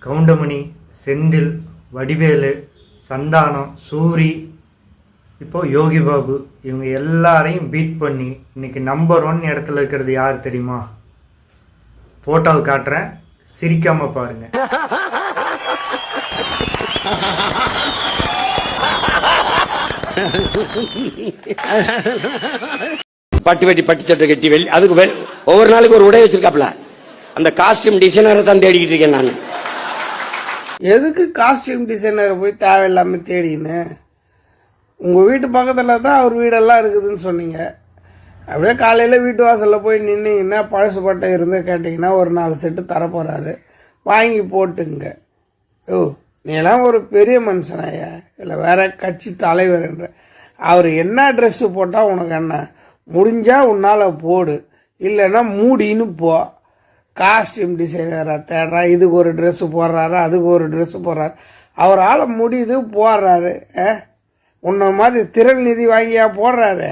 கவுண்டமணி, செந்தில், வடிவேலு, சந்தானம், சூரி, இப்போ யோகி பாபு, இவங்க எல்லாரையும் பீட் பண்ணி இன்னைக்கு நம்பர் 1 இடத்துல இருக்கிறது யார் தெரியுமா? போட்டோவை காட்டுறேன், சிரிக்காம பாருங்க. பட்டு வெட்டி பட்டு சட்டை கட்டி வெளி அதுக்கு ஒவ்வொரு நாளைக்கு ஒரு உடை வச்சிருக்காப்ல. அந்த காஸ்டியூம் டிசைனரை தான் தேடிக்கிட்டு இருக்கேன் நான். எதுக்கு காஸ்டியூம் டிசைனரை போய் தேவையில்லாம தேடின்னு? உங்க வீட்டு பக்கத்துல தான் அவர் வீடெல்லாம் இருக்குதுன்னு சொன்னீங்க. அப்படியே காலையில வீட்டு வாசல்ல போய் நின்னீங்கன்னா பழசு பட்டை இருந்து கேட்டீங்கன்னா ஒரு 4 செட்டு தரப்போறாரு, வாங்கி போட்டுங்க. ஓ, நீ எல்லாம் ஒரு பெரிய மனுஷனாயா, இல்லை வேற கட்சி தலைவர்ன்ற? அவர் என்ன ட்ரெஸ் போட்டா உனக்கு என்ன? முடிஞ்சா உன்னால போடு, இல்லைன்னா மூடின்னு போ. காஸ்டியூம் டிசைனரை தேடுறா, இதுக்கு ஒரு ட்ரெஸ் போடுறாரு, அதுக்கு ஒரு ட்ரெஸ் போடுறாரு. அவரால் முடியுது போடுறாரு. உன்ன மாதிரி திரள் நிதி வாங்கியா போடுறாரு?